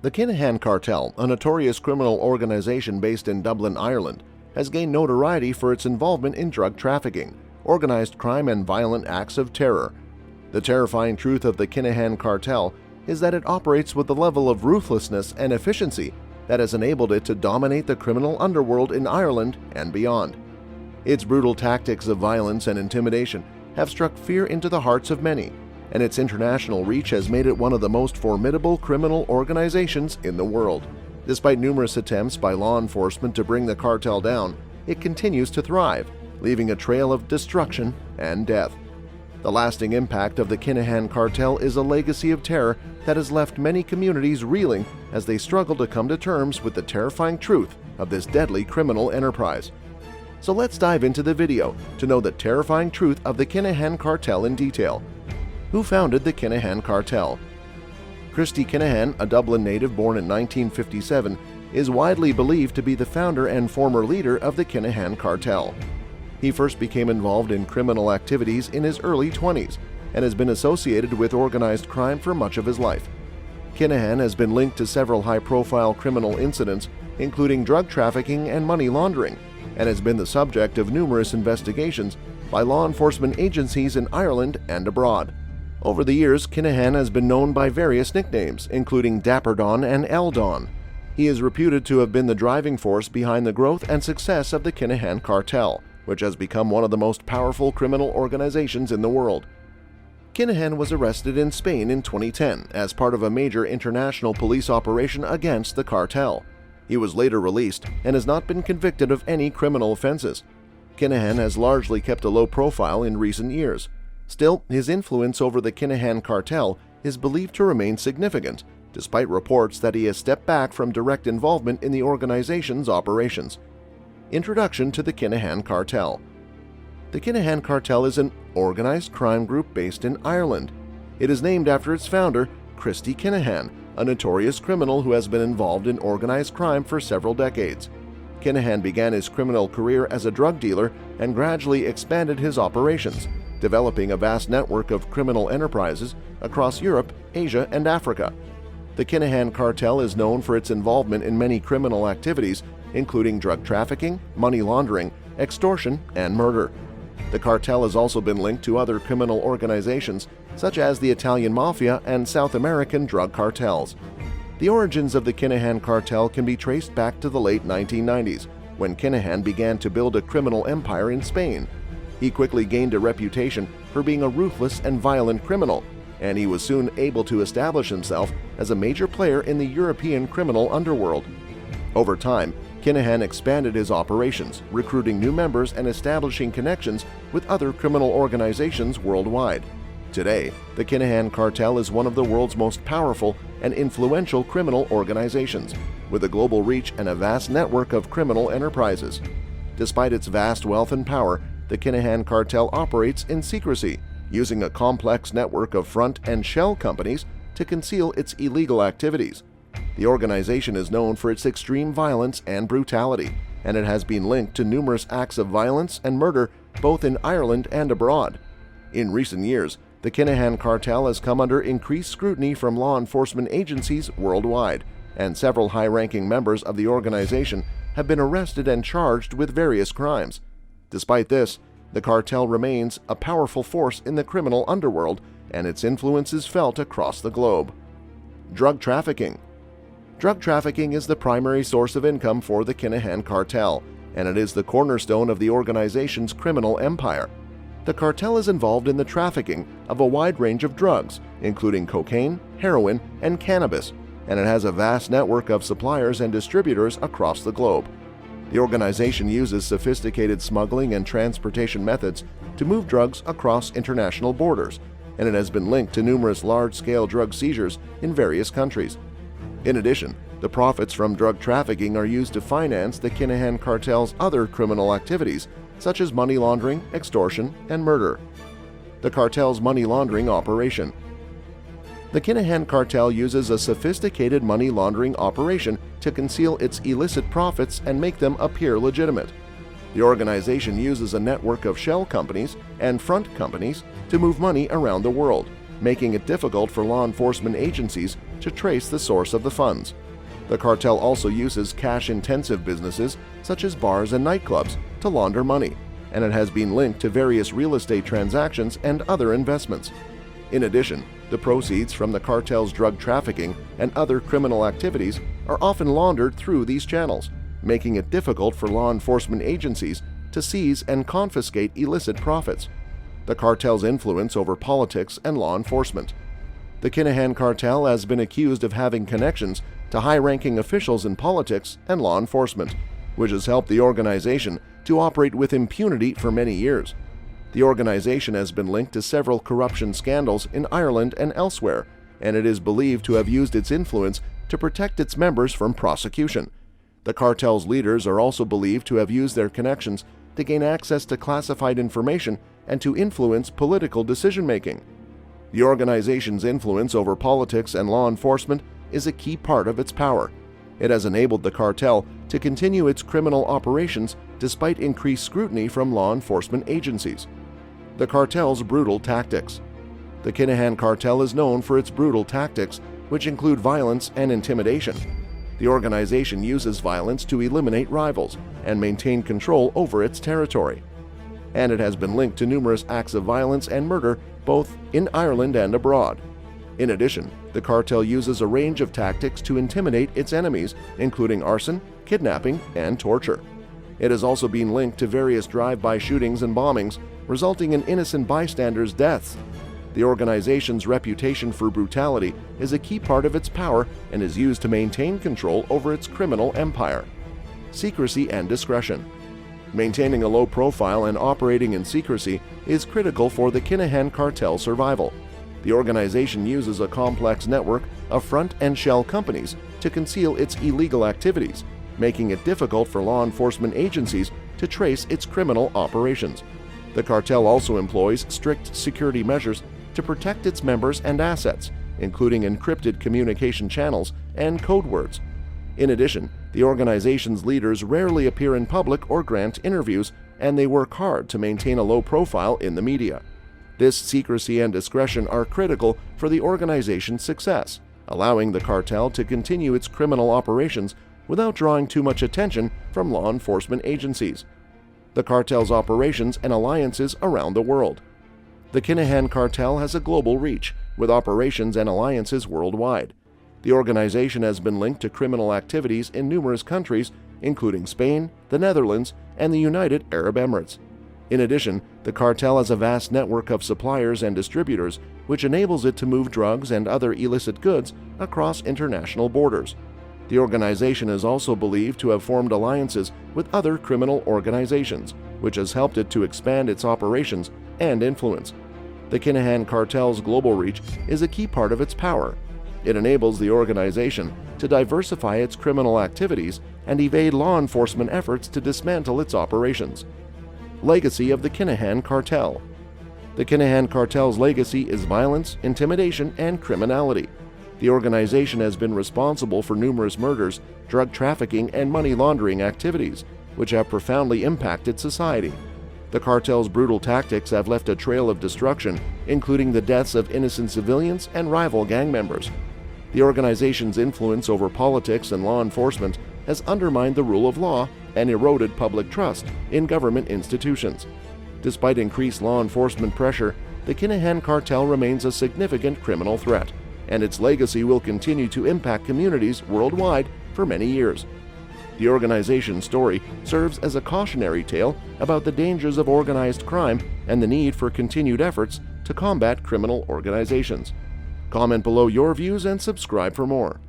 The Kinahan Cartel, a notorious criminal organization based in Dublin, Ireland, has gained notoriety for its involvement in drug trafficking, organized crime, and violent acts of terror. The terrifying truth of the Kinahan Cartel is that it operates with a level of ruthlessness and efficiency that has enabled it to dominate the criminal underworld in Ireland and beyond. Its brutal tactics of violence and intimidation have struck fear into the hearts of many, and its international reach has made it one of the most formidable criminal organizations in the world. Despite numerous attempts by law enforcement to bring the cartel down, it continues to thrive, leaving a trail of destruction and death. The lasting impact of the Kinahan Cartel is a legacy of terror that has left many communities reeling as they struggle to come to terms with the terrifying truth of this deadly criminal enterprise. So let's dive into the video to know the terrifying truth of the Kinahan Cartel in detail. Who founded the Kinahan Cartel? Christy Kinahan, a Dublin native born in 1957, is widely believed to be the founder and former leader of the Kinahan Cartel. He first became involved in criminal activities in his early 20s and has been associated with organized crime for much of his life. Kinahan has been linked to several high-profile criminal incidents, including drug trafficking and money laundering, and has been the subject of numerous investigations by law enforcement agencies in Ireland and abroad. Over the years, Kinahan has been known by various nicknames, including Dapper Don and El Don. He is reputed to have been the driving force behind the growth and success of the Kinahan Cartel, which has become one of the most powerful criminal organizations in the world. Kinahan was arrested in Spain in 2010 as part of a major international police operation against the cartel. He was later released and has not been convicted of any criminal offenses. Kinahan has largely kept a low profile in recent years. Still, his influence over the Kinahan Cartel is believed to remain significant, despite reports that he has stepped back from direct involvement in the organization's operations. Introduction to the Kinahan Cartel. The Kinahan Cartel is an organized crime group based in Ireland. It is named after its founder, Christy Kinahan, a notorious criminal who has been involved in organized crime for several decades. Kinahan began his criminal career as a drug dealer and gradually expanded his operations, developing a vast network of criminal enterprises across Europe, Asia, and Africa. The Kinahan Cartel is known for its involvement in many criminal activities, including drug trafficking, money laundering, extortion, and murder. The cartel has also been linked to other criminal organizations, such as the Italian Mafia and South American drug cartels. The origins of the Kinahan Cartel can be traced back to the late 1990s, when Kinahan began to build a criminal empire in Spain. He quickly gained a reputation for being a ruthless and violent criminal, and he was soon able to establish himself as a major player in the European criminal underworld. Over time, Kinahan expanded his operations, recruiting new members and establishing connections with other criminal organizations worldwide. Today, the Kinahan Cartel is one of the world's most powerful and influential criminal organizations, with a global reach and a vast network of criminal enterprises. Despite its vast wealth and power, the Kinahan Cartel operates in secrecy, using a complex network of front and shell companies to conceal its illegal activities. The organization is known for its extreme violence and brutality, and it has been linked to numerous acts of violence and murder both in Ireland and abroad. In recent years, the Kinahan Cartel has come under increased scrutiny from law enforcement agencies worldwide, and several high-ranking members of the organization have been arrested and charged with various crimes. Despite this, the cartel remains a powerful force in the criminal underworld, and its influence is felt across the globe. Drug trafficking. Drug trafficking is the primary source of income for the Kinahan Cartel, and it is the cornerstone of the organization's criminal empire. The cartel is involved in the trafficking of a wide range of drugs, including cocaine, heroin, and cannabis, and it has a vast network of suppliers and distributors across the globe. The organization uses sophisticated smuggling and transportation methods to move drugs across international borders, and it has been linked to numerous large-scale drug seizures in various countries. In addition, the profits from drug trafficking are used to finance the Kinahan Cartel's other criminal activities, such as money laundering, extortion, and murder. The cartel's money laundering operation. The Kinahan Cartel uses a sophisticated money laundering operation to conceal its illicit profits and make them appear legitimate. The organization uses a network of shell companies and front companies to move money around the world, making it difficult for law enforcement agencies to trace the source of the funds. The cartel also uses cash-intensive businesses such as bars and nightclubs to launder money, and it has been linked to various real estate transactions and other investments. In addition, the proceeds from the cartel's drug trafficking and other criminal activities are often laundered through these channels, making it difficult for law enforcement agencies to seize and confiscate illicit profits. The cartel's influence over politics and law enforcement. The Kinahan Cartel has been accused of having connections to high-ranking officials in politics and law enforcement, which has helped the organization to operate with impunity for many years. The organization has been linked to several corruption scandals in Ireland and elsewhere, and it is believed to have used its influence to protect its members from prosecution. The cartel's leaders are also believed to have used their connections to gain access to classified information and to influence political decision-making. The organization's influence over politics and law enforcement is a key part of its power. It has enabled the cartel to continue its criminal operations despite increased scrutiny from law enforcement agencies. The cartel's brutal tactics. The Kinahan Cartel is known for its brutal tactics, which include violence and intimidation. The organization uses violence to eliminate rivals and maintain control over its territory. And it has been linked to numerous acts of violence and murder both in Ireland and abroad. In addition, the cartel uses a range of tactics to intimidate its enemies, including arson, kidnapping, and torture. It has also been linked to various drive-by shootings and bombings, resulting in innocent bystanders' deaths. The organization's reputation for brutality is a key part of its power and is used to maintain control over its criminal empire. Secrecy and discretion. Maintaining a low profile and operating in secrecy is critical for the Kinahan Cartel's survival. The organization uses a complex network of front and shell companies to conceal its illegal activities, making it difficult for law enforcement agencies to trace its criminal operations. The cartel also employs strict security measures to protect its members and assets, including encrypted communication channels and code words. In addition, the organization's leaders rarely appear in public or grant interviews, and they work hard to maintain a low profile in the media. This secrecy and discretion are critical for the organization's success, allowing the cartel to continue its criminal operations without drawing too much attention from law enforcement agencies. The cartel's operations and alliances around the world. The Kinahan Cartel has a global reach, with operations and alliances worldwide. The organization has been linked to criminal activities in numerous countries, including Spain, the Netherlands, and the United Arab Emirates. In addition, the cartel has a vast network of suppliers and distributors, which enables it to move drugs and other illicit goods across international borders. The organization is also believed to have formed alliances with other criminal organizations, which has helped it to expand its operations and influence. The Kinahan Cartel's global reach is a key part of its power. It enables the organization to diversify its criminal activities and evade law enforcement efforts to dismantle its operations. Legacy of the Kinahan Cartel. The Kinahan Cartel's legacy is violence, intimidation, and criminality. The organization has been responsible for numerous murders, drug trafficking, and money laundering activities, which have profoundly impacted society. The cartel's brutal tactics have left a trail of destruction, including the deaths of innocent civilians and rival gang members. The organization's influence over politics and law enforcement has undermined the rule of law and eroded public trust in government institutions. Despite increased law enforcement pressure, the Kinahan Cartel remains a significant criminal threat, and its legacy will continue to impact communities worldwide for many years. The organization's story serves as a cautionary tale about the dangers of organized crime and the need for continued efforts to combat criminal organizations. Comment below your views and subscribe for more.